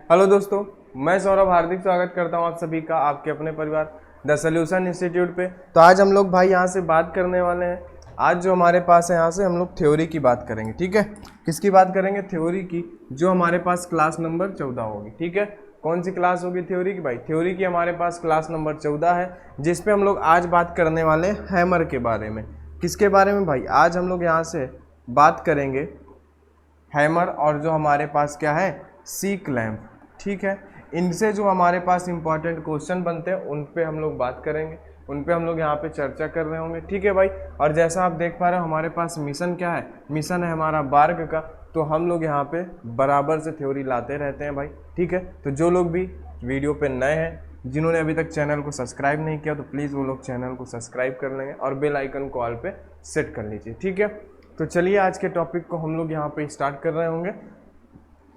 Hello दोस्तों, मैं सौरभ हार्दिक स्वागत करता हूं आप सभी का आपके अपने परिवार द सॉल्यूशन इंस्टीट्यूट पे। तो आज हम लोग भाई यहाँ से बात करने वाले हैं। आज जो हमारे पास है यहाँ से हम लोग थ्योरी की बात करेंगे। ठीक है, किसकी बात करेंगे? थ्योरी की, जो हमारे पास क्लास नंबर 14 होगी। ठीक है, कौन सी क्लास होगी थ्योरी की? भाई थ्योरी की हमारे पास क्लास नंबर 14 है, जिसपे हम लोग आज बात करने वाले हैं हैमर के बारे में। किसके बारे में भाई? आज हम लोग यहाँ से बात करेंगे हैमर और जो हमारे पास क्या है, सी क्लैंप। ठीक है, इनसे जो हमारे पास इंपॉर्टेंट क्वेश्चन बनते हैं उन पे हम लोग बात करेंगे, उन पे हम लोग यहाँ पे चर्चा कर रहे होंगे। ठीक है भाई, और जैसा आप देख पा रहे हो हमारे पास मिशन क्या है, मिशन है हमारा बार्ग का। तो हम लोग यहाँ पे बराबर से थ्योरी लाते रहते हैं भाई। ठीक है, तो जो लोग भी वीडियो पे नए हैं, जिन्होंने अभी तक चैनल को सब्सक्राइब नहीं किया, तो प्लीज़ वो लोग चैनल को सब्सक्राइब कर लेंगे और बेल आइकन को ऑल पे सेट कर लीजिए। ठीक है, तो चलिए आज के टॉपिक को हम लोग यहाँ पे स्टार्ट कर रहे होंगे।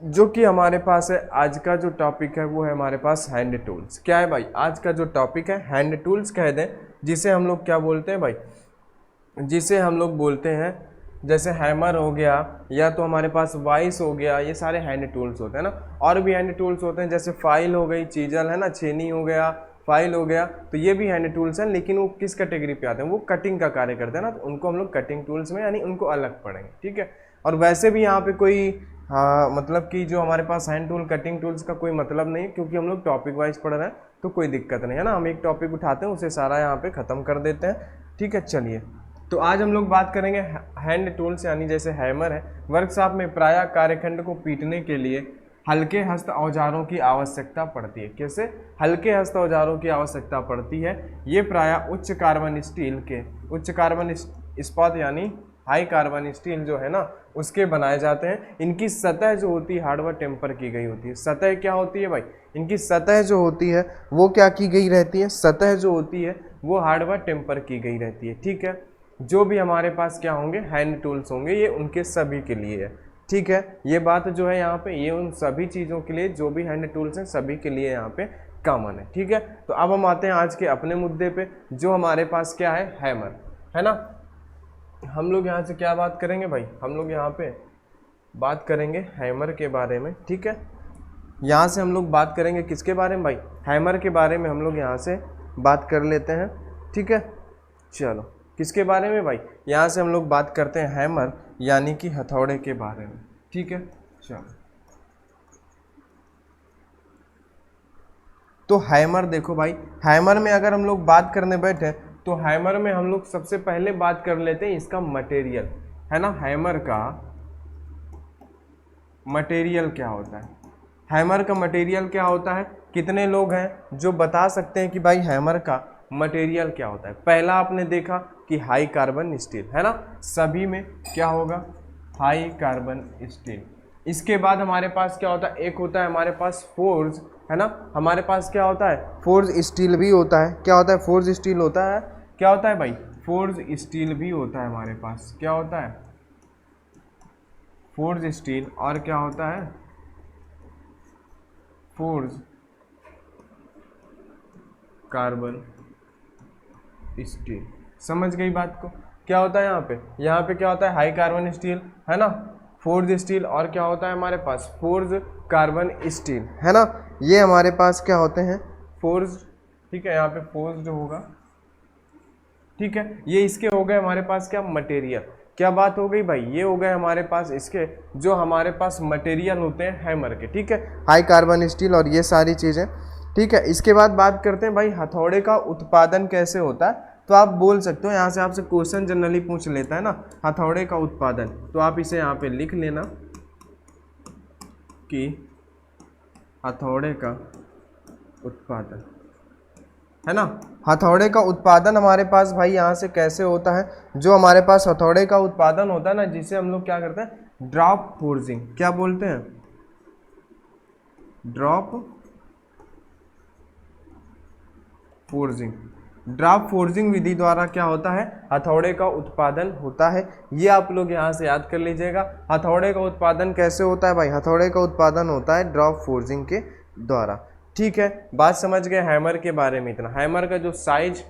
जो कि हमारे पास है आज का जो टॉपिक है वो है हमारे पास हैंड टूल्स। क्या है भाई? आज का जो टॉपिक है हैंड टूल्स कह दें, जिसे हम लोग क्या बोलते हैं भाई, जिसे हम लोग बोलते हैं जैसे हैमर हो गया या तो हमारे पास वाइस हो गया, ये सारे हैंड टूल्स होते हैं ना। और भी हैंड टूल्स होते हैं जैसे फाइल हो गई, चीजल है ना, छेनी हो गया, फाइल हो गया, तो ये भी हैंड टूल्स हैं। लेकिन वो किस कैटेगरी पे आते हैं? वो कटिंग का कार्य करते हैं ना, तो उनको हम लोग कटिंग टूल्स में यानी उनको अलग पढ़ेंगे। ठीक है, और वैसे भी यहाँ पे कोई मतलब कि जो हमारे पास हैंड टूल कटिंग टूल्स का कोई मतलब नहीं है, क्योंकि हम लोग टॉपिक वाइज पढ़ रहे हैं, तो कोई दिक्कत नहीं है ना। हम एक टॉपिक उठाते हैं, उसे सारा यहाँ पे ख़त्म कर देते हैं। ठीक है, चलिए तो आज हम लोग बात करेंगे हैंड टूल्स यानी जैसे हैमर है। वर्कशॉप में प्रायः कार्यखंड को पीटने के लिए हल्के हस्त औजारों की आवश्यकता पड़ती है। कैसे हल्के हस्त औजारों की आवश्यकता पड़ती है? ये प्रायः उच्च कार्बन स्टील के, उच्च कार्बन इस्पात यानी हाई कार्बन स्टील जो है ना, उसके बनाए जाते हैं। इनकी सतह जो होती है हार्डवेयर टेम्पर की गई होती है। सतह क्या होती है भाई? इनकी सतह जो होती है वो क्या की गई रहती है? सतह जो होती है वो हार्डवेयर टेम्पर की गई रहती है। ठीक है, जो भी हमारे पास क्या होंगे हैंड टूल्स होंगे, ये उनके सभी के लिए है। ठीक है, ये बात जो है यहाँ पे, ये उन सभी चीज़ों के लिए, जो भी हैंड टूल्स हैं सभी के लिए यहाँ पे कॉमन है। ठीक है, तो अब हम आते हैं आज के अपने मुद्दे पे, जो हमारे पास क्या है, हैमर है ना। हम लोग यहाँ से क्या बात करेंगे भाई? हम लोग यहाँ पे बात करेंगे हैमर के बारे में। ठीक है, यहाँ से हम लोग बात करेंगे किसके बारे में भाई? हैमर के बारे में हम लोग यहाँ से बात कर लेते हैं। ठीक है, चलो किसके बारे में भाई? यहाँ से हम लोग बात करते हैं हैमर यानी कि हथौड़े के बारे में। ठीक है, चलो तो हैमर देखो भाई, हैमर में अगर हम लोग बात करने बैठे तो हैमर में हम लोग सबसे पहले बात कर लेते हैं इसका मटेरियल, है ना। हैमर का मटेरियल क्या होता है? हैमर का मटेरियल क्या होता है? कितने लोग हैं जो बता सकते हैं कि भाई हैमर का मटेरियल क्या होता है? पहला आपने देखा कि हाई कार्बन स्टील, है ना। सभी में क्या होगा? High carbon steel. इसके बाद हमारे पास क्या होता है? एक होता है हमारे पास फोर्ज, है ना। हमारे पास क्या होता है? फोर्ज स्टील भी होता है। क्या होता है? फोर्ज स्टील होता है। क्या होता है भाई? फोर्ज स्टील भी होता है हमारे पास। क्या होता है? Forge steel. और क्या होता है? Forge carbon steel. समझ गई बात को? क्या होता है यहाँ पे? यहाँ पे क्या होता है? हाई कार्बन स्टील, है ना, फोर्ज स्टील, और क्या होता है हमारे पास? फोर्ज कार्बन स्टील, है ना। ये हमारे पास क्या होते हैं? फोर्ज। ठीक है, यहाँ पे फोर्ज जो होगा। ठीक है, ये इसके हो गए हमारे पास क्या? मटेरियल। क्या बात हो गई भाई? ये हो गए हमारे पास इसके जो हमारे पास मटेरियल होते हैं हैमर के। ठीक है, हाई कार्बन स्टील और ये सारी चीज़ें। ठीक है, इसके बाद बात करते हैं भाई हथौड़े का उत्पादन कैसे होता है। तो आप बोल सकते हो, यहाँ से आपसे क्वेश्चन जनरली पूछ लेता है ना, हथौड़े का उत्पादन। तो आप इसे यहाँ पे लिख लेना कि हथौड़े का उत्पादन, है ना। हथौड़े का उत्पादन हमारे पास भाई यहाँ से कैसे होता है? जो हमारे पास हथौड़े का उत्पादन होता है ना, जिसे हम लोग क्या करते हैं? Drop forging. क्या बोलते हैं? Drop forging. ड्रॉप फोर्जिंग विधि द्वारा क्या होता है? हथौड़े का उत्पादन होता है। ये आप लोग यहाँ से याद कर लीजिएगा। हथौड़े का उत्पादन कैसे होता है भाई? हथौड़े का उत्पादन होता है ड्रॉप फोर्जिंग के द्वारा। ठीक है, बात समझ गए हैमर के बारे में इतना। हैमर का जो साइज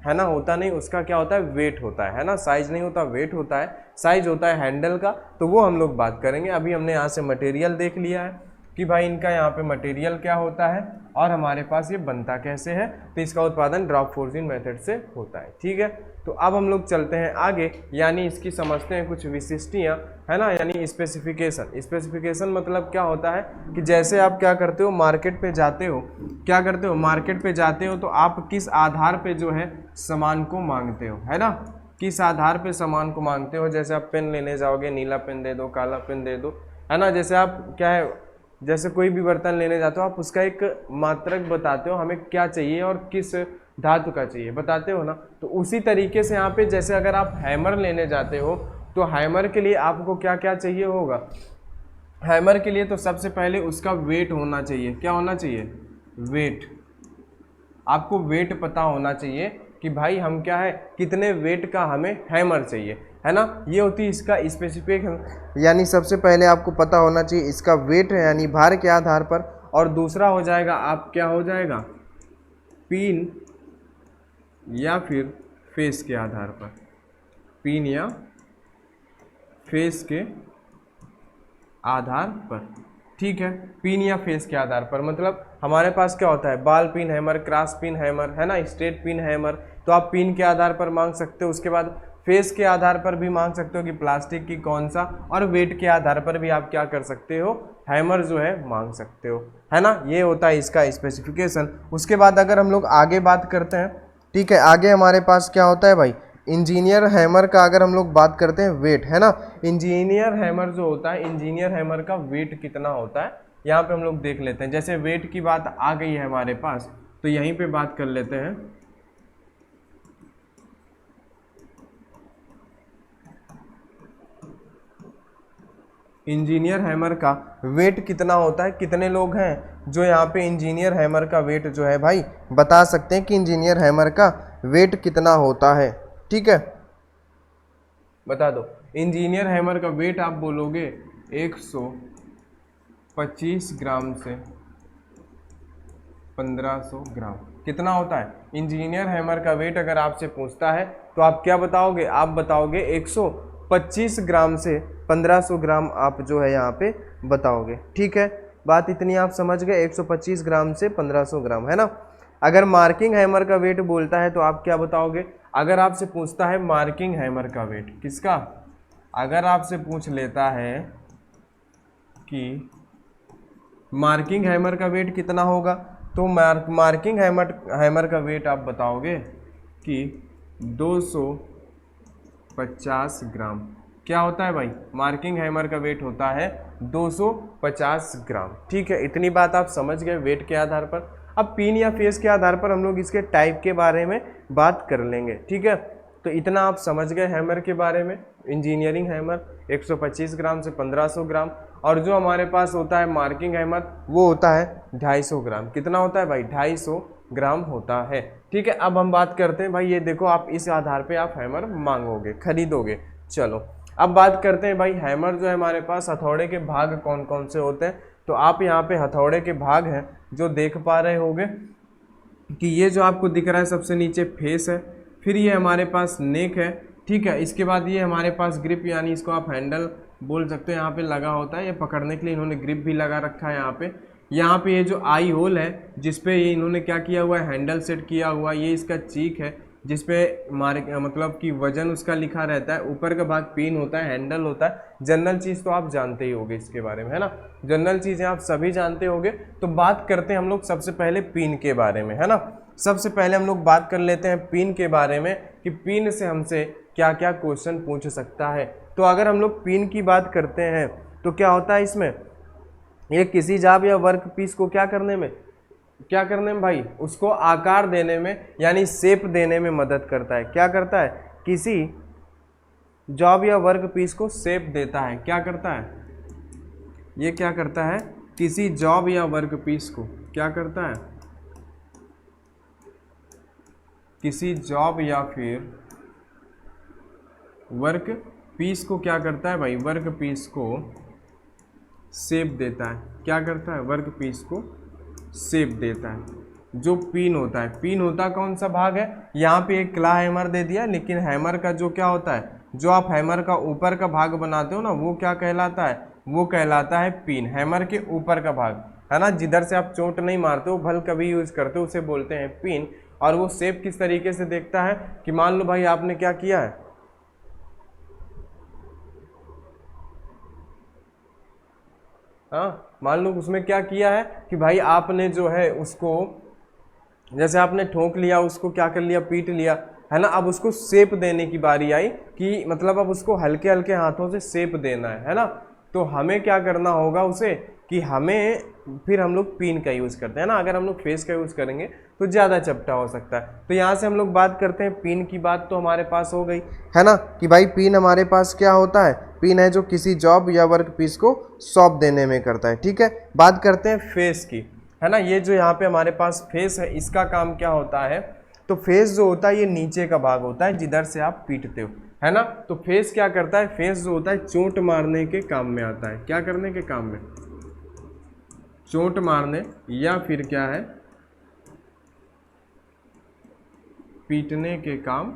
है ना होता नहीं, उसका क्या होता है? वेट होता है ना। साइज नहीं होता, वेट होता है। साइज होता है हैंडल का, तो वो हम लोग बात करेंगे। अभी हमने यहाँ से मटेरियल देख लिया है। कि भाई इनका यहाँ पे मटेरियल क्या होता है और हमारे पास ये बनता कैसे है। तो इसका उत्पादन ड्रॉप फोर्जिंग मेथड से होता है, ठीक है। तो अब हम लोग चलते हैं आगे, यानी इसकी समझते हैं कुछ विशिष्टियाँ, है ना, यानी स्पेसिफिकेशन। स्पेसिफिकेशन मतलब क्या होता है कि जैसे आप क्या करते हो, मार्केट पे जाते हो, क्या करते हो, मार्केट पे जाते हो तो आप किस आधार पे जो है सामान को मांगते हो, है ना, किस आधार पे सामान को मांगते हो। जैसे आप पेन लेने जाओगे, नीला पेन दे दो, काला पेन दे दो, है ना। जैसे आप क्या है, जैसे कोई भी बर्तन लेने जाते हो आप उसका एक मात्रक बताते हो, हमें क्या चाहिए और किस धातु का चाहिए, बताते हो ना। तो उसी तरीके से यहाँ पे जैसे अगर आप हैमर लेने जाते हो तो हैमर के लिए आपको क्या क्या चाहिए होगा। हैमर के लिए तो सबसे पहले उसका वेट होना चाहिए, क्या होना चाहिए, वेट। आपको वेट पता होना चाहिए कि भाई हम क्या है, कितने वेट का हमें हैमर चाहिए, है ना। ये होती है इसका स्पेसिफिकेशन, यानी सबसे पहले आपको पता होना चाहिए इसका वेट है यानी भार के आधार पर, और दूसरा हो जाएगा आप क्या हो जाएगा, पिन या फिर फेस के आधार पर, पिन या फेस के आधार पर, ठीक है। पिन या फेस के आधार पर मतलब हमारे पास क्या होता है, बाल pin hammer, cross pin hammer, है ना, स्ट्रेट पिन हैमर। तो आप पिन के आधार पर मांग सकते हो, उसके बाद फेस के आधार पर भी मांग सकते हो कि प्लास्टिक की कौन सा, और वेट के आधार पर भी आप क्या कर सकते हो, हैमर जो है मांग सकते हो, है ना। ये होता है इसका स्पेसिफिकेशन। उसके बाद अगर हम लोग आगे बात करते हैं, ठीक है, आगे हमारे पास क्या होता है भाई, इंजीनियर हैमर का अगर हम लोग बात करते हैं, वेट, है ना। इंजीनियर हैमर जो होता है, इंजीनियर हैमर का वेट कितना होता है यहाँ पे हम लोग देख लेते हैं। जैसे वेट की बात आ गई है हमारे पास तो यहीं पे बात कर लेते हैं। इंजीनियर हैमर का वेट कितना होता है, कितने लोग हैं जो यहाँ पे इंजीनियर हैमर का वेट जो है भाई बता सकते हैं कि इंजीनियर हैमर का वेट कितना होता है, ठीक है, बता दो। इंजीनियर हैमर का वेट आप बोलोगे 125 ग्राम से 1500 ग्राम, कितना होता है इंजीनियर हैमर का वेट। अगर आपसे पूछता है तो आप क्या बताओगे, आप बताओगे 125 ग्राम से 1500 ग्राम आप जो है यहाँ पे बताओगे, ठीक है। बात इतनी आप समझ गए, 125 ग्राम से 1500 ग्राम, है ना। अगर मार्किंग हैमर का वेट बोलता है तो आप क्या बताओगे, अगर आपसे पूछता है मार्किंग हैमर का वेट किसका, अगर आपसे पूछ लेता है कि मार्किंग हैमर का वेट कितना होगा तो मार्किंग हैमर का वेट आप बताओगे कि 250 ग्राम। क्या होता है भाई, मार्किंग हैमर का वेट होता है 250 ग्राम, ठीक है। इतनी बात आप समझ गए वेट के आधार पर। अब पिन या फेस के आधार पर हम लोग इसके टाइप के बारे में बात कर लेंगे, ठीक है। तो इतना आप समझ गए हैमर के बारे में। इंजीनियरिंग हैमर 125 ग्राम से 1500 ग्राम, और जो हमारे पास होता है मार्किंग हैमर वो होता है 250 ग्राम। कितना होता है भाई, 250 ग्राम होता है, ठीक है। अब हम बात करते हैं भाई, ये देखो आप इस आधार पे आप हैमर मांगोगे, खरीदोगे। चलो अब बात करते हैं भाई, हैमर जो है हमारे पास हथौड़े के भाग कौन कौन से होते हैं। तो आप यहाँ पे हथौड़े के भाग हैं जो देख पा रहे होगे कि ये जो आपको दिख रहा है सबसे नीचे फेस है, फिर ये हमारे पास नेक है, ठीक है। इसके बाद ये हमारे पास ग्रिप, यानी इसको आप हैंडल बोल सकते हो, यहाँ पे लगा होता है, ये पकड़ने के लिए इन्होंने ग्रिप भी लगा रखा है यहाँ पे। यहाँ पे ये जो आई होल है जिसपे ये इन्होंने क्या किया हुआ है, हैंडल सेट किया हुआ, ये इसका चीक है जिसपे मतलब कि वजन उसका लिखा रहता है। ऊपर का भाग पिन होता है, हैंडल होता है। जनरल चीज़ तो आप जानते ही होगे इसके बारे में, है ना, जनरल चीज़ें आप सभी जानते होगे। तो बात करते हैं हम लोग सबसे पहले पिन के बारे में, है ना। सबसे पहले हम लोग बात कर लेते हैं पिन के बारे में कि पिन से हमसे क्या क्या क्वेश्चन पूछ सकता है। तो अगर हम लोग पिन की बात करते हैं तो क्या होता है इसमें, ये किसी जॉब या वर्क पीस को क्या करने में भाई, उसको आकार देने में यानी शेप देने में मदद करता है। क्या करता है, किसी जॉब या वर्क पीस को शेप देता है। क्या करता है, ये क्या करता है, किसी जॉब या वर्क पीस को क्या करता है, किसी जॉब या फिर वर्क पीस को क्या करता है भाई, वर्क पीस को शेप देता है। क्या करता है, वर्क पीस को शेप देता है। जो पिन होता है, पिन होता कौन सा भाग है, यहाँ पे एक क्ला हैमर दे दिया, लेकिन हैमर का जो क्या होता है, जो आप हैमर का ऊपर का भाग बनाते हो ना वो क्या कहलाता है, वो कहलाता है पिन। हैमर के ऊपर का भाग है ना, जिधर से आप चोट नहीं मारते हो, भल कभी यूज करते हो, उसे बोलते हैं पिन। और वो शेप किस तरीके से देखता है कि मान लो भाई आपने क्या किया है, हाँ मान लो उसमें क्या किया है कि भाई आपने जो है उसको, जैसे आपने ठोक लिया, उसको क्या कर लिया, पीट लिया, है ना। अब उसको शेप देने की बारी आई कि मतलब अब उसको हल्के हल्के हाथों से शेप देना है ना। तो हमें क्या करना होगा उसे, कि हमें फिर हम लोग पिन का यूज़ करते हैं ना। अगर हम लोग फेस का यूज़ करेंगे तो ज़्यादा चपटा हो सकता है। तो यहाँ से हम लोग बात करते हैं पिन की। बात तो हमारे पास हो गई है ना कि भाई पिन हमारे पास क्या होता है, पिन है जो किसी जॉब या वर्क पीस को सौंप देने में करता है, ठीक है। बात करते हैं फेस की, है ना। ये जो यहाँ पे हमारे पास फेस है, इसका काम क्या होता है, तो फेस जो होता है ये नीचे का भाग होता है जिधर से आप पीटते हो, है ना। तो फेस क्या करता है, फेस जो होता है चोट मारने के काम में आता है। क्या करने के काम में, चोट मारने या फिर क्या है, पीटने के काम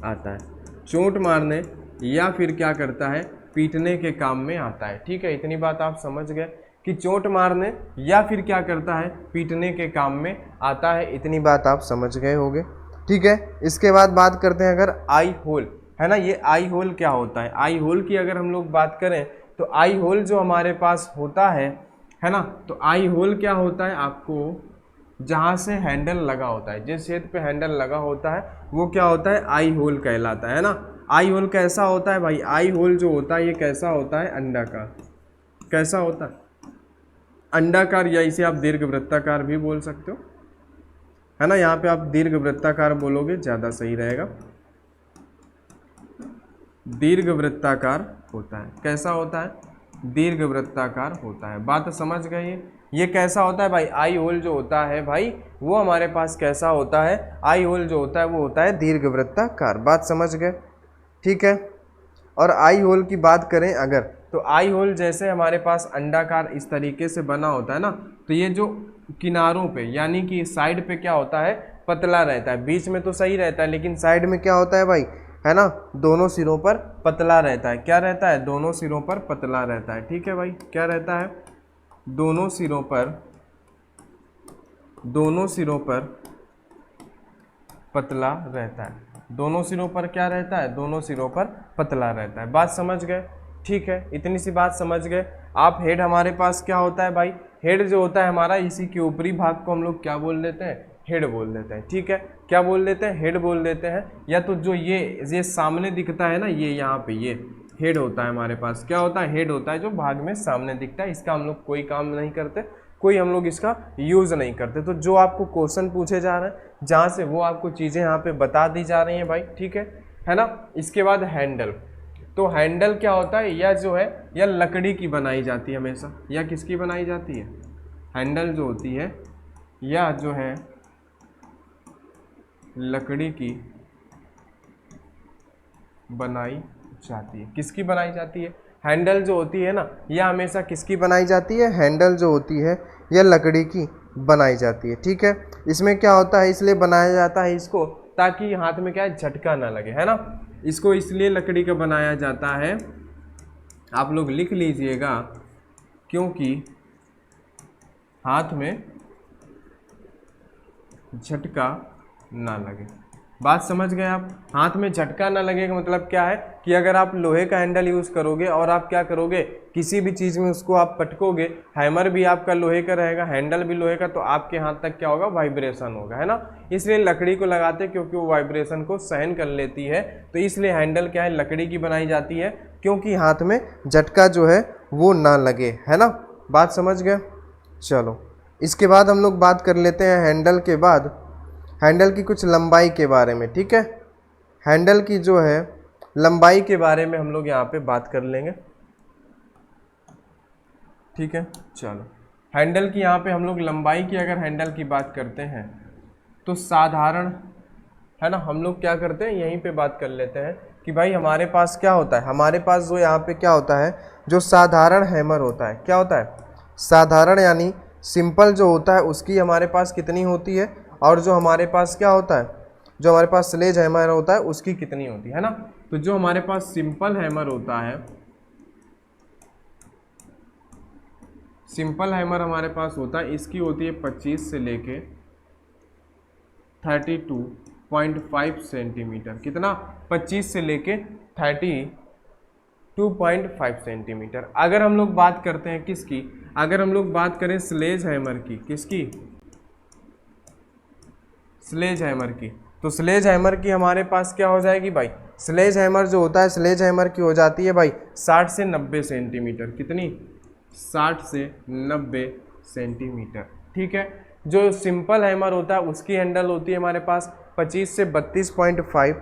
आता है। चोट मारने या फिर क्या करता है, पीटने के काम में आता है, ठीक है। इतनी बात आप समझ गए कि चोट मारने या फिर क्या करता है, पीटने के काम में आता है। इतनी बात आप समझ गए होंगे, ठीक है। इसके बाद बात करते हैं अगर आई होल, है ना। ये आई होल क्या होता है, आई होल की अगर हम लोग बात करें तो आई होल जो हमारे पास होता है ना। तो आई होल क्या होता है, आपको जहाँ से हैंडल लगा होता है, जिस क्षेत्र पे हैंडल लगा होता है वो क्या होता है, आई होल कहलाता है ना। आई होल कैसा होता है भाई, आई होल जो होता है ये कैसा होता है, अंडाकार। कैसा होता है, अंडाकार, या इसे आप दीर्घवृत्ताकार भी बोल सकते हो, है ना। यहाँ पे आप दीर्घवृत्ताकार बोलोगे ज़्यादा सही रहेगा। दीर्घवृत्ताकार होता है, कैसा होता है, दीर्घवृत्ताकार होता है। बात समझ गई। ये कैसा होता है भाई, आई होल जो होता है भाई वो हमारे पास कैसा होता है, आई होल जो होता है वो होता है दीर्घवृत्ताकार। बात समझ गए, ठीक है। और आई होल की बात करें अगर, तो आई होल जैसे हमारे पास अंडाकार इस तरीके से बना होता है ना, तो ये जो किनारों पे यानी कि साइड पे क्या होता है, पतला रहता है। बीच में तो सही रहता है लेकिन साइड में क्या होता है भाई, है ना, दोनों सिरों पर पतला रहता है। क्या रहता है, दोनों सिरों पर पतला रहता है, ठीक है भाई। क्या रहता है, दोनों सिरों पर पतला रहता है। दोनों सिरों पर क्या रहता है, दोनों सिरों पर पतला रहता है। बात समझ गए, ठीक है। इतनी सी बात समझ गए आप। हेड हमारे पास क्या होता है भाई, हेड जो होता है हमारा, इसी के ऊपरी भाग को हम लोग क्या बोल देते हैं, हेड बोल देते हैं, ठीक है। क्या बोल देते हैं, हेड बोल देते हैं। या तो जो ये सामने दिखता है ना, ये यहाँ पे ये हेड होता है हमारे पास। क्या होता है, हेड होता है जो भाग में सामने दिखता है। इसका हम लोग कोई काम नहीं करते, कोई हम लोग इसका यूज़ नहीं करते। तो जो आपको क्वेश्चन पूछे जा रहे हैं जहाँ से, वो आपको चीज़ें यहाँ पे बता दी जा रही हैं भाई, ठीक है ना। इसके बाद हैंडल, तो हैंडल क्या होता है, यह जो है यह लकड़ी की बनाई जाती है हमेशा। यह किसकी बनाई जाती है, हैंडल जो होती है यह जो है लकड़ी की बनाई जाती है। किसकी बनाई जाती है, हैंडल जो होती है ना, यह हमेशा किसकी बनाई जाती है, हैंडल जो होती है यह लकड़ी की बनाई जाती है, ठीक है। इसमें क्या होता है, इसलिए बनाया जाता है इसको ताकि हाथ में क्या है, झटका ना लगे, है ना। इसको इसलिए लकड़ी का बनाया जाता है, आप लोग लिख लीजिएगा, क्योंकि हाथ में झटका ना लगे। बात समझ गए आप। हाथ में झटका ना लगेगा मतलब क्या है कि अगर आप लोहे का हैंडल यूज़ करोगे और आप क्या करोगे, किसी भी चीज़ में उसको आप पटकोगे, हैमर भी आपका लोहे का रहेगा, हैंडल भी लोहे का, तो आपके हाथ तक क्या होगा, वाइब्रेशन होगा, है ना। इसलिए लकड़ी को लगाते हैं क्योंकि वो वाइब्रेशन को सहन कर लेती है। तो इसलिए हैंडल क्या है, लकड़ी की बनाई जाती है, क्योंकि हाथ में झटका जो है वो ना लगे, है ना। बात समझ गए। चलो इसके बाद हम लोग बात कर लेते हैं हैंडल के बाद, हैंडल की कुछ लंबाई के बारे में, ठीक है। हैंडल की जो है लंबाई के बारे में हम लोग यहाँ पे बात कर लेंगे, ठीक है। चलो हैंडल की यहाँ पे हम लोग लंबाई की अगर हैंडल की बात करते हैं तो साधारण, है ना, हम लोग क्या करते हैं यहीं पे बात कर लेते हैं कि भाई हमारे पास क्या होता है, हमारे पास जो यहाँ पे क्या होता है, जो साधारण हैमर होता है, क्या होता है, साधारण यानी सिंपल जो होता है उसकी हमारे पास कितनी होती है, और जो हमारे पास क्या होता है, जो हमारे पास स्लेज हैमर होता है उसकी कितनी होती है ना। तो जो हमारे पास सिंपल हैमर होता है, सिंपल हैमर हमारे पास होता है, इसकी होती है 25 से लेके 32.5 सेंटीमीटर। कितना? 25 से लेके 32.5 सेंटीमीटर। अगर हम लोग बात करते हैं किसकी, अगर हम लोग बात करें स्लेज हैमर की, किसकी? स्लेज हैमर की। तो स्लेज हैमर की हमारे पास क्या हो जाएगी भाई? स्लेज हैमर जो होता है, स्लेज हैमर की हो जाती है भाई 60 से 90 सेंटीमीटर। कितनी? 60 से 90 सेंटीमीटर। ठीक है। जो सिंपल हैमर होता है उसकी हैंडल होती है हमारे पास 25 से 32.5,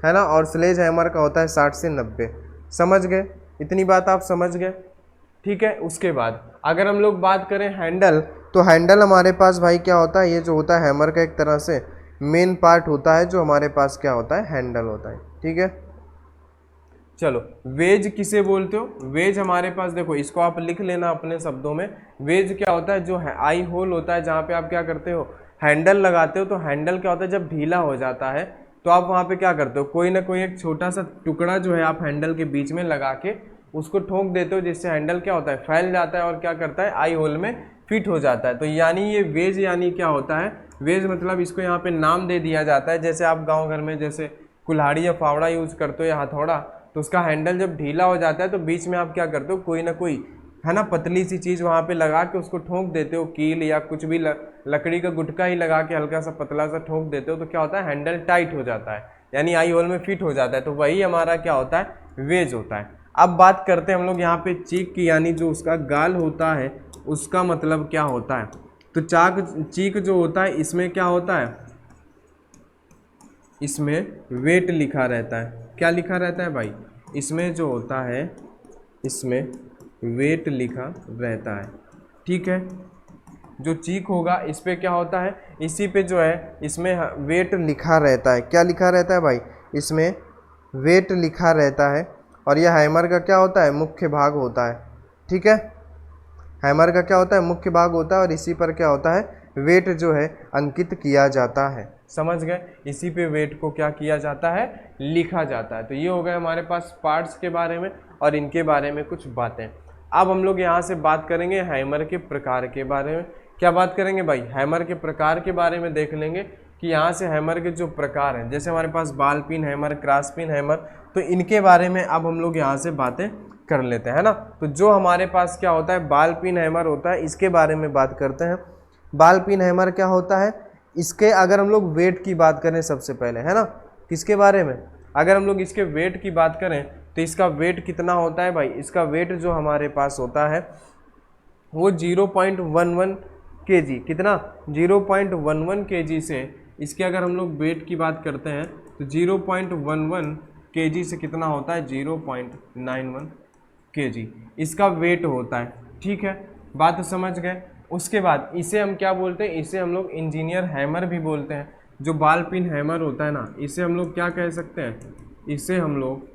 है ना, और स्लेज हैमर का होता है 60 से 90। समझ गए? इतनी बात आप समझ गए? ठीक है। उसके बाद अगर हम लोग बात करें हैंडल, तो हैंडल हमारे पास भाई क्या होता है, ये जो होता है हैमर का एक तरह से मेन पार्ट होता है, जो हमारे पास क्या होता है, हैंडल होता है। ठीक है। चलो, वेज किसे बोलते हो? वेज हमारे पास देखो, इसको आप लिख लेना अपने शब्दों में। वेज क्या होता है? जो है आई होल होता है, जहाँ पे आप क्या करते हो, हैंडल लगाते हो। तो हैंडल क्या होता है, जब ढीला हो जाता है तो आप वहाँ पे क्या करते हो, कोई ना कोई एक छोटा सा टुकड़ा जो है आप हैंडल के बीच में लगा के उसको ठोक देते हो, जिससे हैंडल क्या होता है, फैल जाता है और क्या करता है, आई होल में फिट हो जाता है। तो यानी ये वेज यानी क्या होता है, वेज मतलब इसको यहाँ पे नाम दे दिया जाता है। जैसे आप गांव घर में जैसे कुल्हाड़ी या फावड़ा यूज़ करते हो या हथौड़ा, तो उसका हैंडल जब ढीला हो जाता है तो बीच में आप क्या करते हो, कोई ना कोई, है ना, पतली सी चीज़ वहाँ पे लगा के उसको ठोक देते हो, कील या कुछ भी लकड़ी का गुटका ही लगा के हल्का सा पतला सा ठोक देते हो। तो क्या होता है, हैंडल टाइट हो जाता है, यानी आई होल में फिट हो जाता है। तो वही हमारा क्या होता है, वेज होता है। अब बात करते हैं हम लोग यहाँ पे चीक की, यानी जो उसका गाल होता है उसका मतलब क्या होता है। तो चीक जो होता है इसमें क्या होता है, इसमें वेट लिखा रहता है। क्या लिखा रहता है भाई? इसमें जो होता है इसमें वेट लिखा रहता है। ठीक है। जो चीक होगा इस पे क्या होता है, इसी पे जो है इसमें वेट लिखा रहता है। क्या लिखा रहता है भाई? इसमें वेट लिखा रहता है। और यह हैमर का क्या होता है, मुख्य भाग होता है। ठीक है। हैमर का क्या होता है, मुख्य भाग होता है, और इसी पर क्या होता है, वेट जो है अंकित किया जाता है। समझ गए? इसी पे वेट को क्या किया जाता है, लिखा जाता है। तो ये हो गए हमारे पास पार्ट्स के बारे में और इनके बारे में कुछ बातें। अब हम लोग यहाँ से बात करेंगे हैमर के प्रकार के बारे में। क्या बात करेंगे भाई? हैमर के प्रकार के बारे में देख लेंगे कि यहाँ से हैमर के जो प्रकार हैं, जैसे हमारे पास बाल pin hammer, cross pin hammer, तो इनके बारे में अब हम लोग यहाँ से बातें कर लेते हैं, है ना। तो जो हमारे पास क्या होता है, बाल पिन हैमर होता है, इसके बारे में बात करते हैं। बाल पिन हैमर क्या होता है, इसके अगर हम लोग वेट की बात करें सबसे पहले, है ना, किसके बारे में, अगर हम लोग इसके वेट की बात करें तो इसका वेट कितना होता है भाई? इसका वेट जो हमारे पास होता है वो 0.11 kg। कितना? 0.11 kg से इसके अगर हम लोग वेट की बात करते हैं तो 0.11 kg से कितना होता है, 0.91 kg इसका वेट होता है। ठीक है, बात समझ गए। उसके बाद इसे हम क्या बोलते हैं, इसे हम लोग इंजीनियर हैमर भी बोलते हैं। जो बाल पिन हैमर होता है ना, इसे हम लोग क्या कह सकते हैं, इसे हम लोग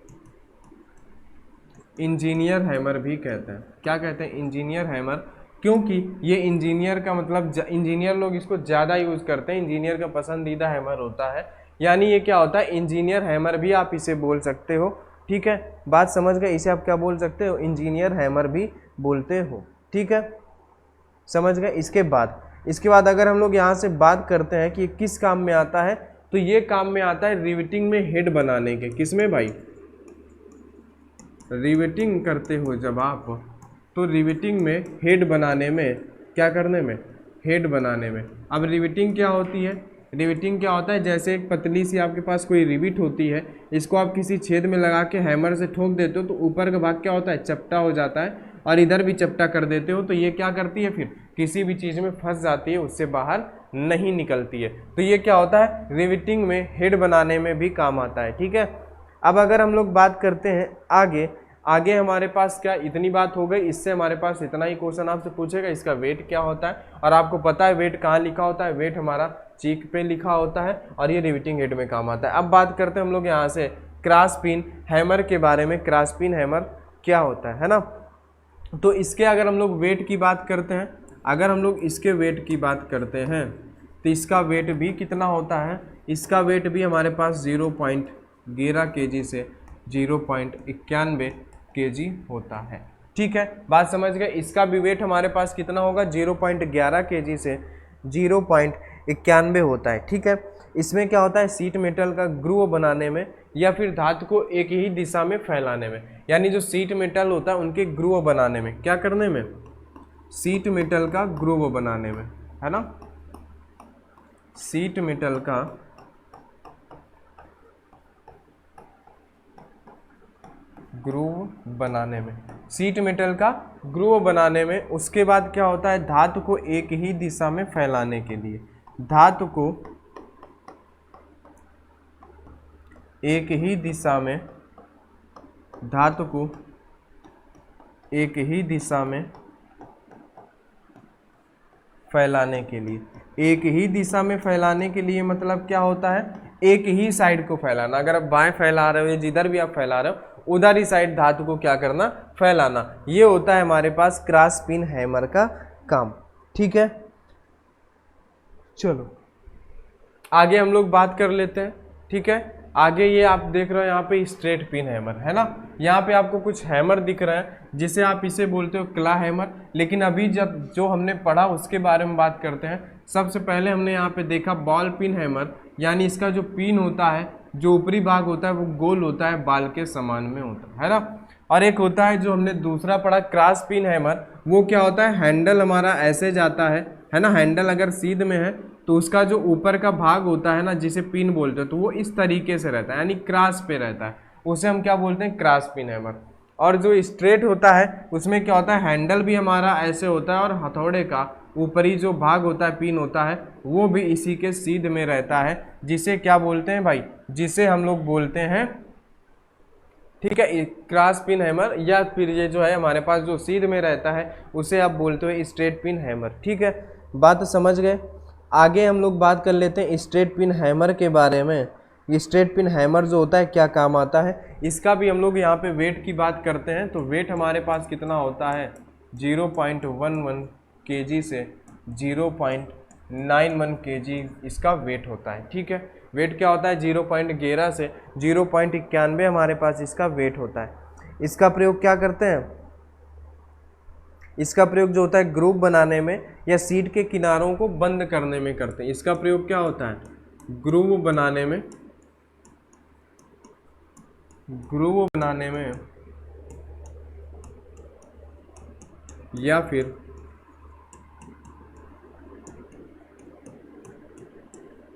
इंजीनियर हैमर भी कहते हैं। क्या कहते हैं? इंजीनियर हैमर, क्योंकि ये इंजीनियर का मतलब इंजीनियर लोग इसको ज़्यादा यूज़ करते हैं, इंजीनियर का पसंदीदा हैमर होता है। यानी ये क्या होता है, इंजीनियर हैमर भी आप इसे बोल सकते हो। ठीक है, बात समझ गए? इसे आप क्या बोल सकते हो, इंजीनियर हैमर भी बोलते हो। ठीक है, समझ गए? इसके बाद अगर हम लोग यहाँ से बात करते हैं कि ये किस काम में आता है, तो ये काम में आता है रिवेटिंग में हेड बनाने के। किसमें भाई? रिवेटिंग करते हो जब आप, तो रिवेटिंग में हेड बनाने में, क्या करने में, हेड बनाने में। अब रिवेटिंग क्या होती है, रिवेटिंग क्या होता है, जैसे एक पतली सी आपके पास कोई रिविट होती है, इसको आप किसी छेद में लगा के हैमर से ठोक देते हो तो ऊपर का भाग क्या होता है, चपटा हो जाता है, और इधर भी चपटा कर देते हो तो ये क्या करती है, फिर किसी भी चीज़ में फंस जाती है, उससे बाहर नहीं निकलती है। तो ये क्या होता है, रिवेटिंग में हेड बनाने में भी काम आता है। ठीक है, अब अगर हम लोग बात करते हैं आगे हमारे पास क्या, इतनी बात हो गई, इससे हमारे पास इतना ही क्वेश्चन आपसे पूछेगा, इसका वेट क्या होता है, और आपको पता है वेट कहाँ लिखा होता है, वेट हमारा चीक पे लिखा होता है, और ये रिवेटिंग हेड में काम आता है। अब बात करते हैं हम लोग यहाँ से क्रॉस पिन हैमर के बारे में। क्रॉस पिन हैमर क्या होता है ना, तो इसके अगर हम लोग वेट की बात करते हैं, अगर हम लोग इसके वेट की बात करते हैं तो इसका वेट भी कितना होता है, इसका वेट भी हमारे पास 0.11 kg से 0.91 kg होता है। ठीक है, बात समझ गए। इसका भी वेट हमारे पास कितना होगा, 0.11 kg से 0.91 होता है। ठीक है, इसमें क्या होता है, सीट मेटल का ग्रूव बनाने में या फिर धातु को एक ही दिशा में फैलाने में, यानी जो सीट मेटल होता है उनके ग्रूव बनाने में, क्या करने में, सीट मेटल का ग्रूव बनाने में, है ना, सीट मेटल का ग्रूव बनाने में, सीट मेटल का ग्रूव बनाने में। उसके बाद क्या होता है, धातु को एक ही दिशा में फैलाने के लिए, धातु को एक ही दिशा में, धातु को एक ही दिशा में फैलाने के लिए, एक ही दिशा में फैलाने के लिए मतलब क्या होता है, एक ही साइड को फैलाना। अगर आप बाएं फैला रहे हो या जिधर भी आप फैला रहे हो उधर ही साइड धातु को क्या करना, फैलाना। ये होता है हमारे पास क्रॉस पिन हैमर का काम। ठीक है, चलो आगे हम लोग बात कर लेते हैं। ठीक है, आगे ये आप देख रहे हो यहाँ पे स्ट्रेट पिन हैमर है ना, यहाँ पे आपको कुछ हैमर दिख रहा है जिसे आप इसे बोलते हो क्ला हैमर। लेकिन अभी जब जो हमने पढ़ा उसके बारे में बात करते हैं। सबसे पहले हमने यहाँ पे देखा बॉल पिन हैमर, यानी इसका जो पिन होता है, जो ऊपरी भाग होता है वो गोल होता है, बाल के समान में होता है ना। और एक होता है जो हमने दूसरा पढ़ा क्रॉस पिन हैमर, वो क्या होता है, हैंडल हमारा ऐसे जाता है ना, हैंडल अगर सीध में है तो उसका जो ऊपर का भाग होता है ना, जिसे पिन बोलते हैं, तो वो इस तरीके से रहता है, यानी क्रॉस पे रहता है, उसे हम क्या बोलते हैं, क्रॉस पिन हैमर। और जो स्ट्रेट होता है उसमें क्या होता है, हैंडल भी हमारा ऐसे होता है और हथौड़े का ऊपरी जो भाग होता है, पिन होता है, वो भी इसी के सीध में रहता है, जिसे क्या बोलते हैं भाई, जिसे हम लोग बोलते हैं, ठीक है, क्रॉस पिन हैमर। या फिर ये जो है हमारे पास जो सीध में रहता है उसे आप बोलते हो स्ट्रेट पिन हैमर। ठीक है, बात समझ गए। आगे हम लोग बात कर लेते हैं स्ट्रेट पिन हैमर के बारे में। स्ट्रेट पिन हैमर जो होता है क्या काम आता है, इसका भी हम लोग यहाँ पे वेट की बात करते हैं। तो वेट हमारे पास कितना होता है, 0.11 kg से 0.91 kg इसका वेट होता है। ठीक है, वेट क्या होता है, 0.11 से 0.91 हमारे पास इसका वेट होता है। इसका प्रयोग क्या करते हैं, इसका प्रयोग जो होता है ग्रूव बनाने में या सीट के किनारों को बंद करने में करते हैं। इसका प्रयोग क्या होता है, ग्रूव बनाने में, ग्रूव बनाने में या फिर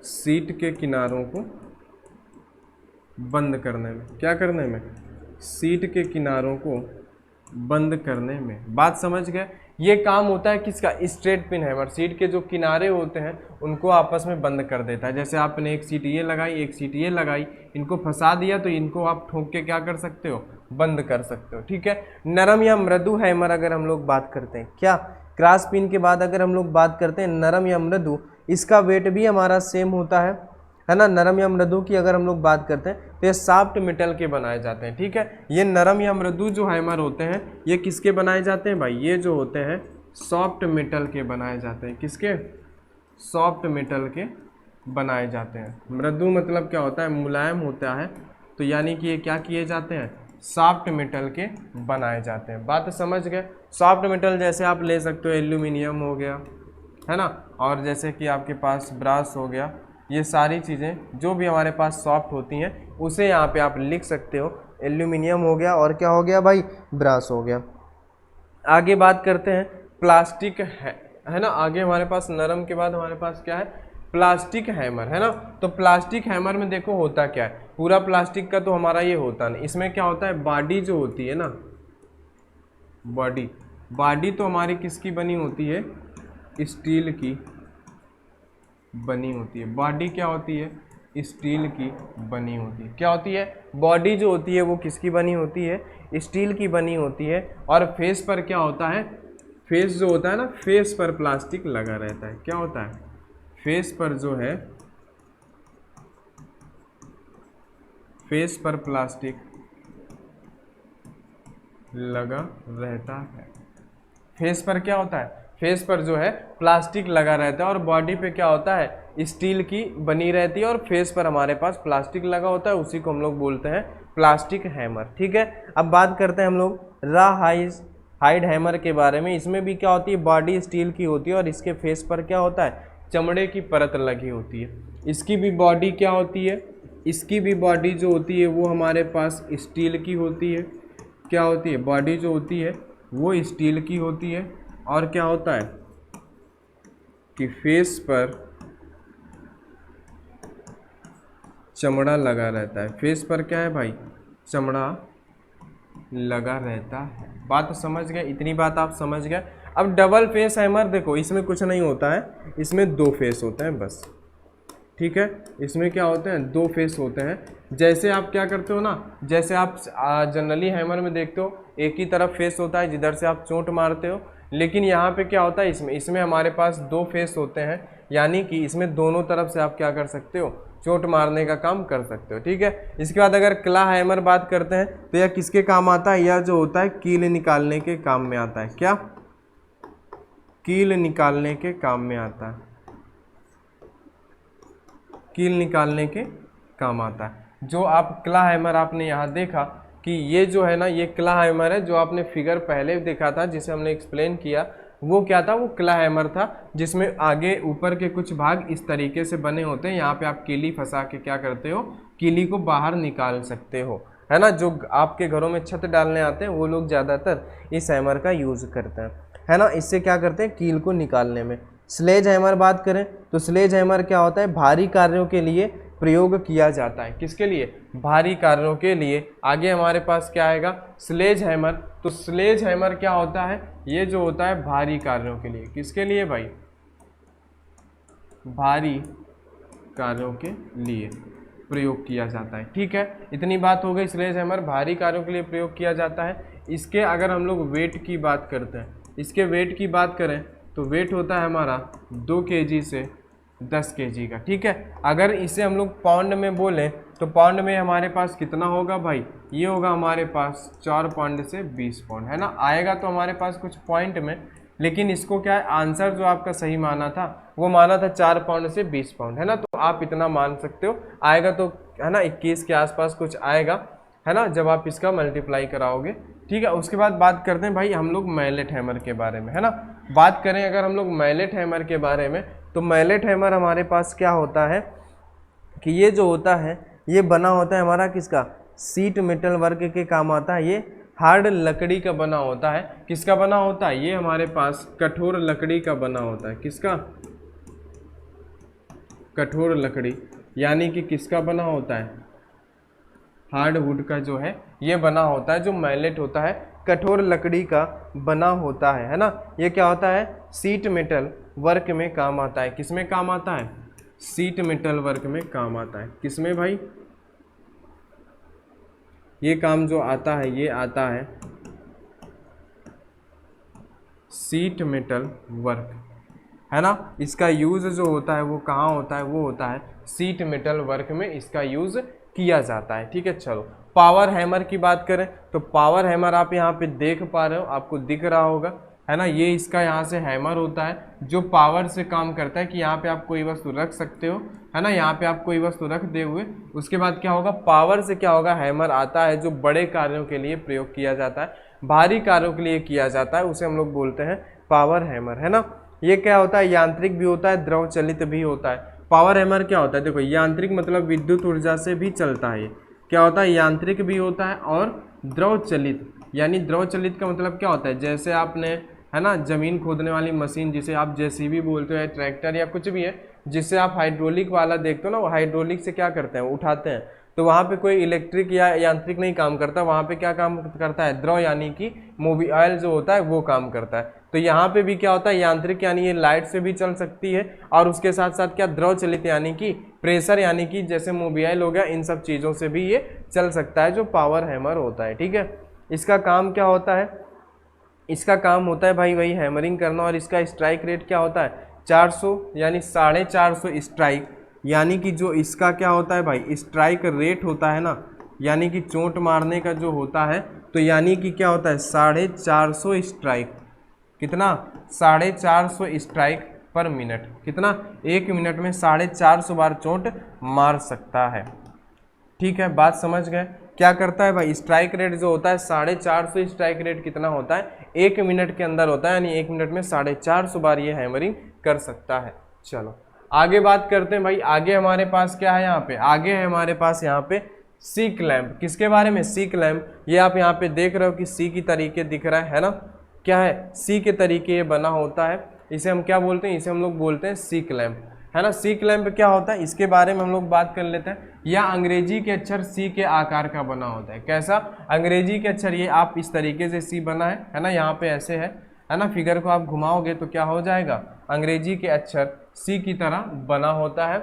सीट के किनारों को बंद करने में, क्या करने में, सीट के किनारों को बंद करने में। बात समझ गए। ये काम होता है किसका, स्ट्रेट पिन हैमर। सीट के जो किनारे होते हैं उनको आपस में बंद कर देता है। जैसे आपने एक सीट ये लगाई, एक सीट ये लगाई, इनको फंसा दिया तो इनको आप ठोक के क्या कर सकते हो, बंद कर सकते हो। ठीक है, नरम या मृदु हैमर अगर हम लोग बात करते हैं, क्या क्रॉस पिन के बाद अगर हम लोग बात करते हैं नरम या मृदु, इसका वेट भी हमारा सेम होता है ना। नरम या मृदु की अगर हम लोग बात करते हैं तो ये सॉफ्ट मेटल के बनाए जाते हैं। ठीक है, ये नरम या मृदु जो हैमर होते हैं ये किसके बनाए जाते हैं भाई, ये जो होते हैं सॉफ्ट मेटल के बनाए जाते हैं। किसके, सॉफ्ट मेटल के बनाए जाते हैं। मृदु मतलब क्या होता है, मुलायम होता है, तो यानी कि ये क्या किए जाते हैं, सॉफ्ट मेटल के बनाए जाते हैं। बात समझ गए। सॉफ्ट मेटल जैसे आप ले सकते हो, एल्यूमिनियम हो गया, है ना, और जैसे कि आपके पास ब्रास हो गया, ये सारी चीज़ें जो भी हमारे पास सॉफ्ट होती हैं उसे यहाँ पे आप लिख सकते हो। एल्यूमिनियम हो गया और क्या हो गया भाई, ब्रास हो गया। आगे बात करते हैं प्लास्टिक है ना। आगे हमारे पास नरम के बाद हमारे पास क्या है, प्लास्टिक हैमर, है ना। तो प्लास्टिक हैमर में देखो होता क्या है, पूरा प्लास्टिक का तो हमारा ये होता नहीं। इसमें क्या होता है, बॉडी जो होती है ना, बॉडी तो हमारी किसकी बनी होती है, स्टील की बनी होती है। बॉडी क्या होती है, स्टील की बनी होती है। क्या होती है, बॉडी जो होती है वो किसकी बनी होती है, स्टील की बनी होती है। और फेस पर क्या होता है, फेस जो होता है ना, फेस पर प्लास्टिक लगा रहता है। क्या होता है, फेस पर जो है, फेस पर प्लास्टिक लगा रहता है। फेस पर क्या होता है, फेस पर जो है प्लास्टिक लगा रहता है और बॉडी पे क्या होता है, स्टील की बनी रहती है और फेस पर हमारे पास प्लास्टिक लगा होता है, उसी को हम लोग बोलते हैं प्लास्टिक हैमर। ठीक है, अब बात करते हैं हम लोग हाइड हैमर के बारे में। इसमें भी क्या होती है, बॉडी स्टील की होती है और इसके फेस पर क्या होता है, चमड़े की परत लगी होती है। इसकी भी बॉडी क्या होती है, इसकी भी बॉडी जो होती है वो हमारे पास स्टील की होती है। क्या होती है, बॉडी जो होती है वो स्टील की होती है। और क्या होता है कि फेस पर चमड़ा लगा रहता है। फेस पर क्या है भाई, चमड़ा लगा रहता है। बात समझ गए, इतनी बात आप समझ गए। अब डबल फेस हैमर देखो, इसमें कुछ नहीं होता है, इसमें 2 फेस होते हैं बस। ठीक है, इसमें क्या होते हैं, 2 फेस होते हैं। जैसे आप क्या करते हो ना, जैसे आप जनरली हैमर में देखते हो एक ही तरफ फेस होता है जिधर से आप चोट मारते हो, लेकिन यहाँ पे क्या होता है, इसमें हमारे पास 2 फेस होते हैं, यानी कि इसमें दोनों तरफ से आप क्या कर सकते हो, चोट मारने का काम कर सकते हो। ठीक है, इसके बाद अगर क्ला हैमर बात करते हैं तो यह किसके काम आता है, यह जो होता है कील निकालने के काम में आता है। क्या, कील निकालने के काम में आता है, कील निकालने के काम आता है। जो आप क्ला हैमर आपने यहाँ देखा कि ये जो है ना, ये क्ला हैमर है। जो आपने फिगर पहले देखा था जिसे हमने एक्सप्लेन किया, वो क्या था, वो क्ला हैमर था, जिसमें आगे ऊपर के कुछ भाग इस तरीके से बने होते हैं। यहाँ पे आप कीली फंसा के क्या करते हो, कीली को बाहर निकाल सकते हो, है ना। जो आपके घरों में छत डालने आते हैं वो लोग ज़्यादातर इस हैमर का यूज़ करते हैं, है ना। इससे क्या करते हैं, कील को निकालने में। स्लेज हैमर बात करें तो स्लेज हैमर क्या होता है, भारी कार्यों के लिए प्रयोग किया जाता है। किसके लिए, भारी कार्यों के लिए। आगे हमारे पास क्या आएगा, स्लेज हैमर। तो स्लेज हैमर क्या होता है, ये जो होता है भारी कार्यों के लिए। किसके लिए भाई, भारी कार्यों के लिए प्रयोग किया जाता है। ठीक है, इतनी बात हो गई, स्लेज हैमर भारी कार्यों के लिए प्रयोग किया जाता है। इसके अगर हम लोग वेट की बात करते हैं, इसके वेट की बात करें तो वेट होता है हमारा 2 kg से 10 kg का। ठीक है, अगर इसे हम लोग पाउंड में बोलें तो पाउंड में हमारे पास कितना होगा भाई, ये होगा हमारे पास 4 पाउंड से 20 पाउंड, है ना। आएगा तो हमारे पास कुछ पॉइंट में, लेकिन इसको क्या है, आंसर जो आपका सही माना था वो माना था 4 पाउंड से 20 पाउंड, है ना। तो आप इतना मान सकते हो, आएगा तो है ना 21 के आसपास कुछ आएगा, है ना, जब आप इसका मल्टीप्लाई कराओगे। ठीक है, उसके बाद बात करते हैं भाई हम लोग मैलेट हैमर के बारे में, है ना। बात करें अगर हम लोग मैलेट हैमर के बारे में, तो मैलेट हैमर हमारे पास क्या होता है कि ये जो होता है ये बना होता है हमारा किसका, सीट मेटल वर्क के काम आता है। ये हार्ड लकड़ी का बना होता है। किसका बना होता है, ये हमारे पास कठोर लकड़ी का बना होता है। किसका, कठोर लकड़ी, यानी कि किसका बना होता है, हार्ड वुड का जो है ये बना होता है। जो मैलेट होता है कठोर लकड़ी का बना होता है ना। ये क्या होता है, सीट मेटल वर्क में काम आता है। किस में काम आता है, सीट मेटल वर्क में काम आता है। किसमें भाई, ये काम जो आता है ये आता है सीट मेटल वर्क, है ना। इसका यूज़ जो होता है वो कहाँ होता है, वो होता है सीट मेटल वर्क में इसका यूज़ किया जाता है। ठीक है, चलो पावर हैमर की बात करें तो पावर हैमर आप यहाँ पे देख पा रहे हो, आपको दिख रहा होगा, है ना। ये इसका यहाँ से हैमर होता है जो पावर से काम करता है कि यहाँ पे आप कोई वस्तु रख सकते हो, है ना। यहाँ पे आप कोई वस्तु रख दे हुए, उसके बाद क्या होगा, पावर से क्या होगा, हैमर आता है जो बड़े कार्यों के लिए प्रयोग किया जाता है, भारी कार्यों के लिए किया जाता है, उसे हम लोग बोलते हैं पावर हैमर, है ना। ये क्या होता है, यांत्रिक भी होता है, द्रव चलित भी होता है। पावर हैमर क्या होता है, देखो यांत्रिक मतलब विद्युत ऊर्जा से भी चलता है। ये क्या होता है, यांत्रिक भी होता है और द्रव चलित, यानी द्रव चलित का मतलब क्या होता है, जैसे आपने, है ना, जमीन खोदने वाली मशीन जिसे आप जेसीबी बोलते हो या ट्रैक्टर या कुछ भी है, जिससे आप हाइड्रोलिक वाला देखते हो ना, वो हाइड्रोलिक से क्या करते हैं, उठाते हैं। तो वहाँ पे कोई इलेक्ट्रिक या यांत्रिक नहीं काम करता, वहाँ पे क्या काम करता है, द्रव यानी कि मोबिल जो होता है वो काम करता है। तो यहाँ पे भी क्या होता है, यांत्रिक यानी ये लाइट से भी चल सकती है, और उसके साथ साथ क्या, द्रव चलित यानी कि प्रेशर यानी कि जैसे मोबिल हो गया, इन सब चीज़ों से भी ये चल सकता है जो पावर हैमर होता है। ठीक है, इसका काम क्या होता है, इसका काम होता है भाई वही हैमरिंग करना, और इसका स्ट्राइक रेट क्या होता है, 400 यानी 450 स्ट्राइक, यानी कि जो इसका क्या होता है भाई, स्ट्राइक रेट होता है ना, यानी कि चोट मारने का जो होता है, तो यानी कि क्या होता है 450 स्ट्राइक, कितना, 450 स्ट्राइक पर मिनट, कितना, 1 मिनट में 450 बार चोट मार सकता है। ठीक है, बात समझ गए। क्या करता है भाई, स्ट्राइक रेट जो होता है 450 स्ट्राइक रेट कितना होता है, 1 मिनट के अंदर होता है, यानी 1 मिनट में 450 बार ये हैमरिंग कर सकता है। चलो आगे बात करते हैं भाई, आगे हमारे पास क्या है, यहाँ पे आगे है हमारे पास यहाँ पे सी क्लैंप। किसके बारे में, सी क्लैंप। ये आप यहाँ पे देख रहे हो कि सी की तरीके दिख रहा है ना, क्या है, सी के तरीके ये बना होता है। इसे हम क्या बोलते हैं, इसे हम लोग बोलते हैं सी क्लैंप, है ना। सी क्लैंप क्या होता है, इसके बारे में हम लोग बात कर लेते हैं। यह अंग्रेजी के अक्षर सी के आकार का बना होता है। कैसा, अंग्रेजी के अक्षर ये आप इस तरीके से सी बना है ना, यहाँ पे ऐसे है ना, फिगर को आप घुमाओगे तो क्या हो जाएगा, अंग्रेजी के अक्षर सी की तरह बना होता है।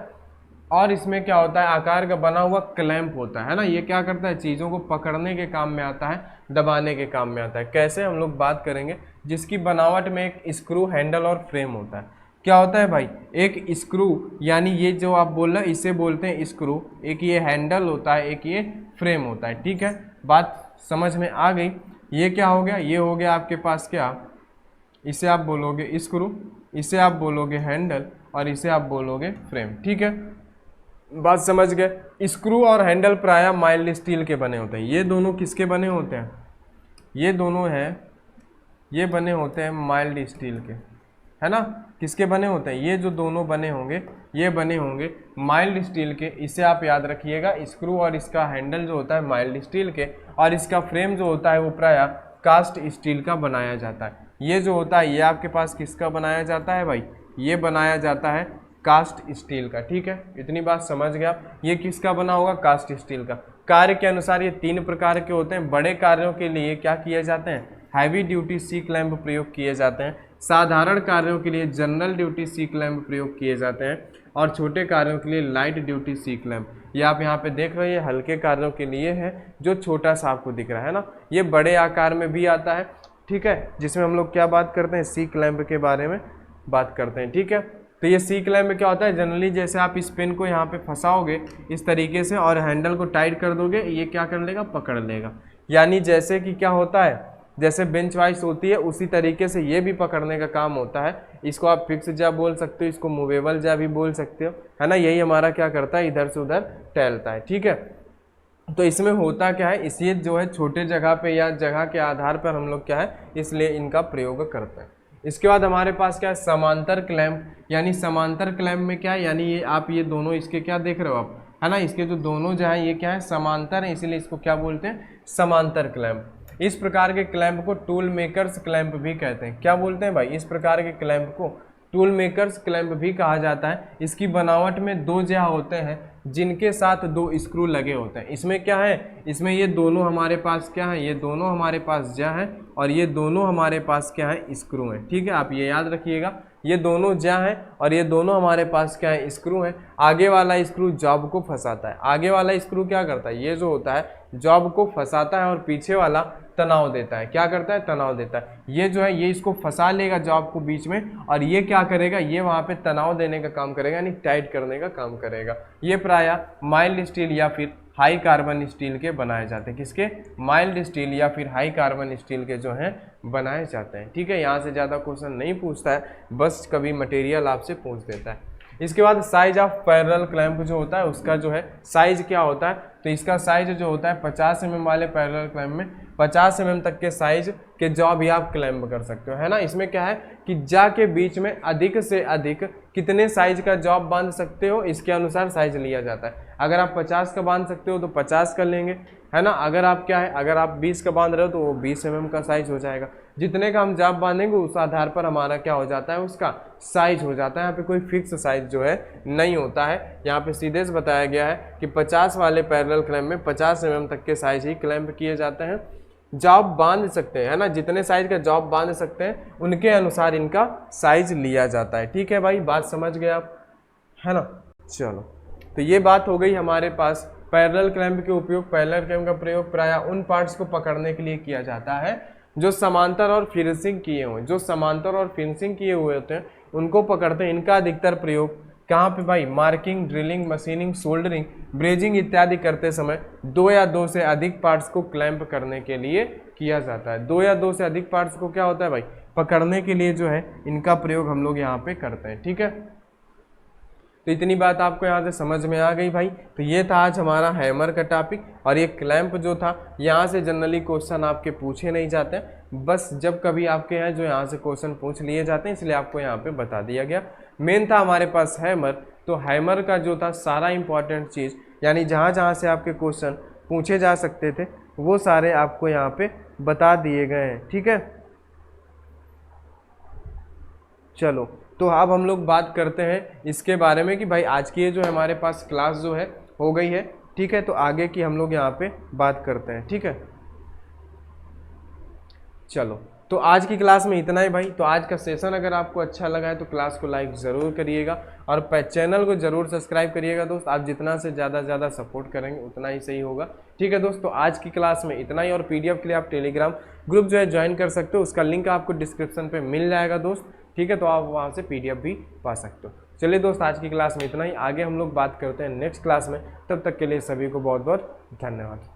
और इसमें क्या होता है, आकार का बना हुआ क्लैंप होता है ना। ये क्या करता है, चीज़ों को पकड़ने के काम में आता है, दबाने के काम में आता है। कैसे, हम लोग बात करेंगे। जिसकी बनावट में एक स्क्रू, हैंडल और फ्रेम होता है। क्या होता है भाई, एक स्क्रू, यानी ये जो आप बोल रहे हैं इसे बोलते हैं स्क्रू, एक ये हैंडल होता है, एक ये फ्रेम होता है। ठीक है, बात समझ में आ गई। ये क्या हो गया, ये हो गया आपके पास क्या, इसे आप बोलोगे स्क्रू, इसे आप बोलोगे हैंडल और इसे आप बोलोगे फ्रेम। ठीक है, बात समझ गए। स्क्रू और हैंडल प्रायः माइल्ड स्टील के बने होते हैं। ये दोनों किसके बने होते हैं, ये दोनों हैं, ये बने होते हैं माइल्ड स्टील के, है ना। किसके बने होते हैं, ये जो दोनों बने होंगे ये बने होंगे माइल्ड स्टील के। इसे आप याद रखिएगा, स्क्रू और इसका हैंडल जो होता है माइल्ड स्टील के, और इसका फ्रेम जो होता है वो प्रायः कास्ट स्टील का बनाया जाता है। ये जो होता है ये आपके पास किसका बनाया जाता है भाई, ये बनाया जाता है कास्ट स्टील का। ठीक है, इतनी बात समझ गए आप। ये किसका बना होगा, कास्ट स्टील का। कार्य के अनुसार ये 3 प्रकार के होते हैं। बड़े कार्यों के लिए क्या किए जाते हैं, हैवी ड्यूटी सी क्लैंप प्रयोग किए जाते हैं। साधारण कार्यों के लिए जनरल ड्यूटी सी क्लैंप प्रयोग किए जाते हैं, और छोटे कार्यों के लिए लाइट ड्यूटी सी क्लैंप। ये आप यहाँ पे देख रहे हो, ये हल्के कार्यों के लिए है, जो छोटा सा आपको दिख रहा है ना। ये बड़े आकार में भी आता है, ठीक है, जिसमें हम लोग क्या बात करते हैं, सी क्लैंप के बारे में बात करते हैं। ठीक है, तो ये सी क्लैंप में क्या होता है, जनरली जैसे आप इस पेन को यहाँ पे फंसाओगे इस तरीके से और हैंडल को टाइट कर दोगे, ये क्या कर लेगा, पकड़ लेगा। यानी जैसे कि क्या होता है, जैसे बेंच वाइस होती है उसी तरीके से ये भी पकड़ने का काम होता है। इसको आप फिक्स जा बोल सकते हो, इसको मूवेबल जा भी बोल सकते हो, है ना। यही हमारा क्या करता है, इधर से उधर टहलता है। ठीक है, तो इसमें होता क्या है, इसलिए जो है छोटे जगह पे या जगह के आधार पर हम लोग क्या है, इसलिए इनका प्रयोग करते हैं। इसके बाद हमारे पास क्या है, समांतर क्लैंप। यानी समांतर क्लैंप में क्या है, यानी ये आप ये दोनों इसके क्या देख रहे हो आप, है ना, इसके जो दोनों जो है ये क्या है, समांतर है, इसीलिए इसको क्या बोलते हैं, समांतर क्लैंप। इस प्रकार के क्लैंप को टूल मेकर्स क्लैंप भी कहते हैं। क्या बोलते हैं भाई, इस प्रकार के क्लैंप को टूल मेकर्स क्लैंप भी कहा जाता है। इसकी बनावट में 2 ज्या होते हैं, जिनके साथ 2 स्क्रू लगे होते हैं। इसमें क्या है, इसमें ये दोनों हमारे पास क्या है, ये दोनों हमारे पास ज्या है, और ये दोनों हमारे पास क्या है, स्क्रू हैं। ठीक है, आप ये याद रखिएगा, ये दोनों ज्या है और ये दोनों हमारे पास क्या है, स्क्रू हैं। आगे वाला स्क्रू जॉब को फंसाता है। आगे वाला स्क्रू क्या करता है, ये जो होता है जॉब को फंसाता है, और पीछे वाला तनाव देता है। क्या करता है, तनाव देता है। ये जो है ये इसको फंसा लेगा जॉब को बीच में, और ये क्या करेगा, ये वहाँ पे तनाव देने का काम करेगा, यानी टाइट करने का काम करेगा। ये प्रायः माइल्ड स्टील या फिर हाई कार्बन स्टील के बनाए जाते हैं। किसके, माइल्ड स्टील या फिर हाई कार्बन स्टील के जो हैं बनाए जाते हैं। ठीक है, यहाँ से ज़्यादा क्वेश्चन नहीं पूछता है, बस कभी मटेरियल आपसे पूछ देता है। इसके बाद साइज ऑफ पैरेलल क्लैंप जो होता है उसका जो है साइज क्या होता है, तो इसका साइज जो होता है 50 mm वाले पैरेलल क्लैंप में 50 mm तक के साइज के जॉ भी आप क्लैंप कर सकते हो, है ना। इसमें क्या है कि जा के बीच में अधिक से अधिक कितने साइज का जॉब बांध सकते हो, इसके अनुसार साइज लिया जाता है। अगर आप 50 का बांध सकते हो तो 50 का लेंगे, है ना। अगर आप क्या है, अगर आप 20 का बांध रहे हो तो वो 20 mm का साइज हो जाएगा। जितने का हम जॉब बांधेंगे उस आधार पर हमारा क्या हो जाता है, उसका साइज हो जाता है। यहाँ पे कोई फिक्स साइज जो है नहीं होता है। यहाँ पे सीधे से बताया गया है कि 50 वाले पैरेलल क्लैंप में 50 mm तक के साइज ही क्लैंप किए जाते हैं। जॉब बांध सकते हैं, है ना, जितने साइज का जॉब बांध सकते हैं उनके अनुसार इनका साइज लिया जाता है। ठीक है भाई, बात समझ गए आप, है ना। चलो, तो ये बात हो गई हमारे पास पैरेलल क्लैंप के उपयोग। पैरेलल क्लैंप का प्रयोग प्रायः उन पार्ट्स को पकड़ने के लिए किया जाता है जो समांतर और फिनिशिंग किए हुए, जो समांतर और फिनिशिंग किए हुए होते हैं उनको पकड़ते हैं। इनका अधिकतर प्रयोग कहाँ पे भाई, marking, drilling, machining, soldering, brazing इत्यादि करते समय 2 या 2 से अधिक पार्ट्स को क्लैंप करने के लिए किया जाता है। 2 या 2 से अधिक पार्ट्स को क्या होता है भाई, पकड़ने के लिए जो है इनका प्रयोग हम लोग यहाँ पे करते हैं। ठीक है, तो इतनी बात आपको यहाँ से समझ में आ गई भाई। तो ये था आज हमारा हैमर का टॉपिक। और ये क्लैंप जो था, यहाँ से जनरली क्वेश्चन आपके पूछे नहीं जाते, बस जब कभी आपके यहाँ जो यहाँ से क्वेश्चन पूछ लिए जाते हैं, इसलिए आपको यहाँ पे बता दिया गया। मेन था हमारे पास हैमर। तो हैमर का जो था सारा इंपॉर्टेंट चीज़, यानी जहाँ जहाँ से आपके क्वेश्चन पूछे जा सकते थे, वो सारे आपको यहाँ पे बता दिए गए हैं। ठीक है, चलो तो अब हम लोग बात करते हैं इसके बारे में कि भाई आज की ये जो हमारे पास क्लास जो है हो गई है। ठीक है, तो आगे की हम लोग यहाँ पे बात करते हैं। ठीक है, चलो तो आज की क्लास में इतना ही भाई। तो आज का सेशन अगर आपको अच्छा लगा है तो क्लास को लाइक ज़रूर करिएगा और चैनल को ज़रूर सब्सक्राइब करिएगा दोस्त। आप जितना से ज़्यादा सपोर्ट करेंगे उतना ही सही होगा। ठीक है दोस्त, तो आज की क्लास में इतना ही। और पीडीएफ के लिए आप टेलीग्राम ग्रुप जो है ज्वाइन कर सकते हो, उसका लिंक आपको डिस्क्रिप्शन पर मिल जाएगा दोस्त। ठीक है, तो आप वहाँ से पीडीएफ भी पा सकते हो। चलिए दोस्त, आज की क्लास में इतना ही। आगे हम लोग बात करते हैं नेक्स्ट क्लास में। तब तक के लिए सभी को बहुत बहुत धन्यवाद।